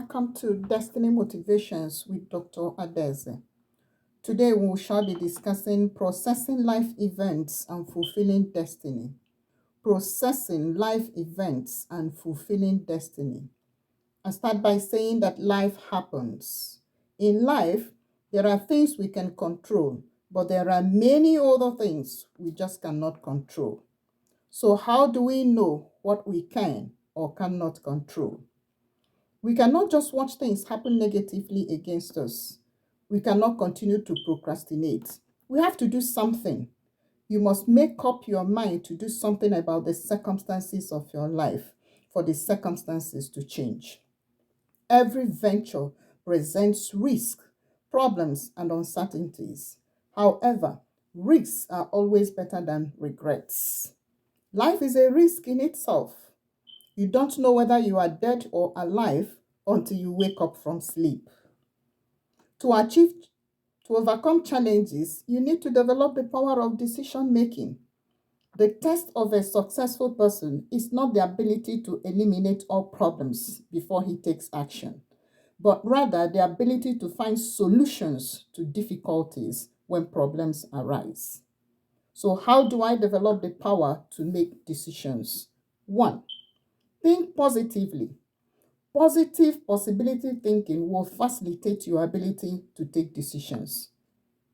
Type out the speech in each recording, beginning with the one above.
welcome to Destiny Motivations with Dr. Adeze. Today we shall be discussing processing life events and fulfilling destiny. Processing life events and fulfilling destiny. I start by saying that life happens. In life, there are things we can control, but there are many other things we just cannot control. So how do we know what we can or cannot control? We cannot just watch things happen negatively against us. We cannot continue to procrastinate. We have to do something. You must make up your mind to do something about the circumstances of your life for the circumstances to change. Every venture presents risk, problems, and uncertainties. However, risks are always better than regrets. Life is a risk in itself. You don't know whether you are dead or alive until you wake up from sleep. To achieve, to overcome challenges, you need to develop the power of decision making. The test of a successful person is not the ability to eliminate all problems before he takes action, but rather the ability to find solutions to difficulties when problems arise. So, how do I develop the power to make decisions? One, think positively. Positive possibility thinking will facilitate your ability to take decisions.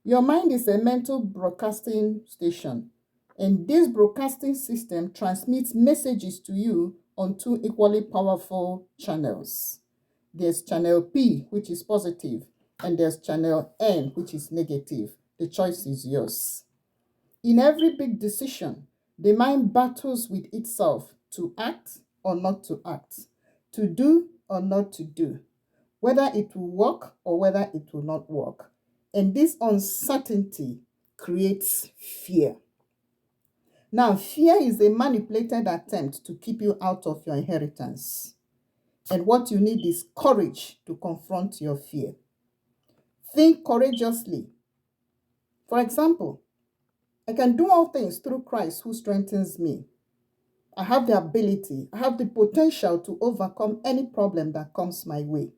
Your mind is a mental broadcasting station, and this broadcasting system transmits messages to you on two equally powerful channels. There's channel P, which is positive, and there's channel N, which is negative. The choice is yours. In every big decision, the mind battles with itself to act or not to act, to do or not to do, whether it will work or whether it will not work. And this uncertainty creates fear. Now, fear is a manipulated attempt to keep you out of your inheritance. And what you need is courage to confront your fear. Think courageously. For example, I can do all things through Christ who strengthens me. I have the ability, I have the potential to overcome any problem that comes my way.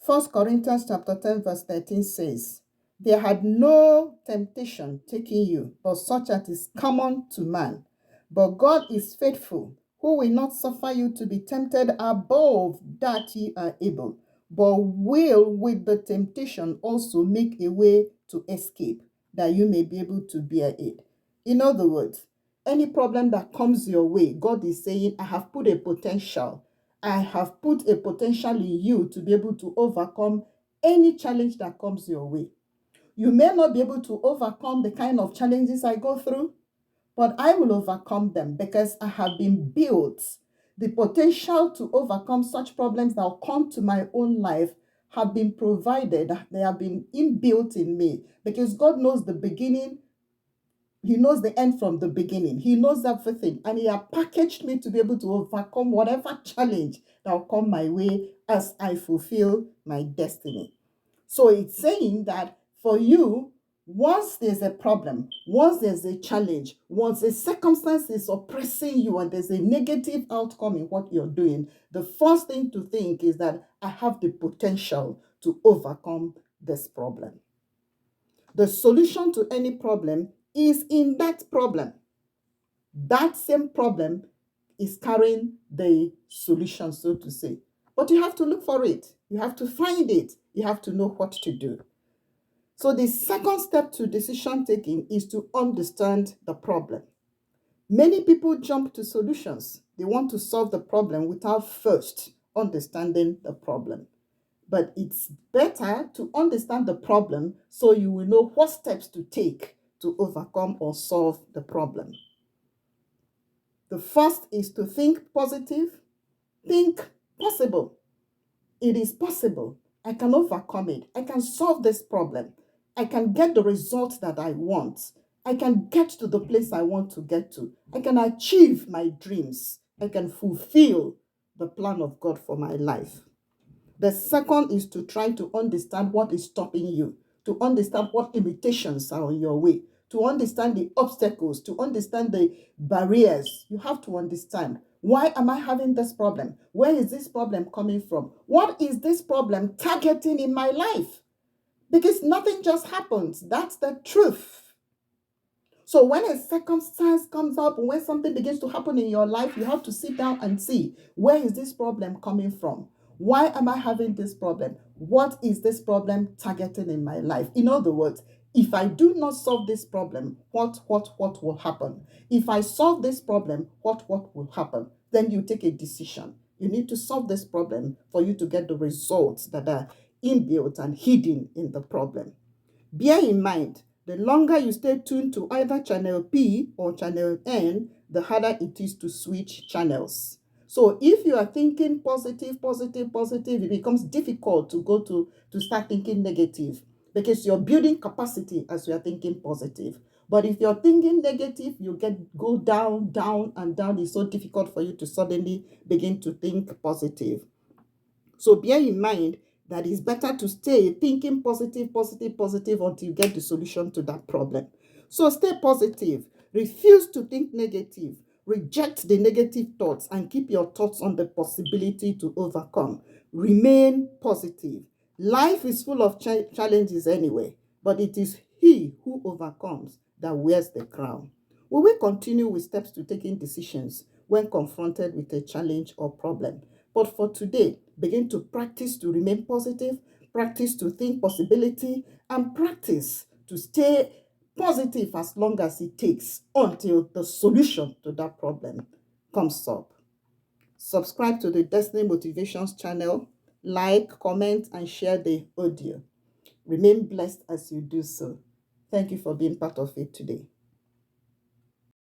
1 Corinthians chapter 10 verse 13 says, "There had no temptation taking you, but such as is common to man. But God is faithful, who will not suffer you to be tempted above that ye are able, but will with the temptation also make a way to escape, that you may be able to bear it." In other words, any problem that comes your way, God is saying, I have put a potential. I have put a potential in you to be able to overcome any challenge that comes your way. You may not be able to overcome the kind of challenges I go through, but I will overcome them because I have been built. The potential to overcome such problems that will come to my own life have been provided. They have been inbuilt in me because God knows the beginning. He knows the end from the beginning. He knows everything. And he has packaged me to be able to overcome whatever challenge that will come my way as I fulfill my destiny. So it's saying that for you, once there's a problem, once there's a challenge, once a circumstance is oppressing you and there's a negative outcome in what you're doing, the first thing to think is that I have the potential to overcome this problem. The solution to any problem is in that problem. That same problem is carrying the solution, so to say. But you have to look for it. You have to find it. You have to know what to do. So the second step to decision taking is to understand the problem. Many people jump to solutions. They want to solve the problem without first understanding the problem. But it's better to understand the problem so you will know what steps to take to overcome or solve the problem. The first is to think positive, think possible. It is possible. I can overcome it. I can solve this problem. I can get the results that I want. I can get to the place I want to get to. I can achieve my dreams. I can fulfill the plan of God for my life. The second is to try to understand what is stopping you, to understand what limitations are on your way, to understand the obstacles, to understand the barriers. You have to understand Why am I having this problem? Where is this problem coming from? What is this problem targeting in my life? Because nothing just happens. That's the truth. So when a circumstance comes up, when something begins to happen in your life, you have to sit down and see, where is this problem coming from? Why am I having this problem? What is this problem targeting in my life? In other words, if I do not solve this problem, what will happen? If I solve this problem, what will happen? Then you take a decision. You need to solve this problem for you to get the results that are inbuilt and hidden in the problem. Bear in mind, the longer you stay tuned to either channel P or channel N, the harder it is to switch channels. So if you are thinking positive, positive, positive, it becomes difficult to start thinking negative because you're building capacity as you are thinking positive. But if you're thinking negative, you go down, down, and down. It's so difficult for you to suddenly begin to think positive. So bear in mind that it's better to stay thinking positive, positive, positive until you get the solution to that problem. So stay positive. Refuse to think negative. Reject the negative thoughts and keep your thoughts on the possibility to overcome. Remain positive. Life is full of challenges anyway, but it is he who overcomes that wears the crown. We will continue with steps to taking decisions when confronted with a challenge or problem. But for today, begin to practice to remain positive, practice to think possibility, and practice to stay positive as long as it takes until the solution to that problem comes up. Subscribe to the Destiny Motivations channel, like, comment, and share the audio. Remain blessed as you do so. Thank you for being part of it today.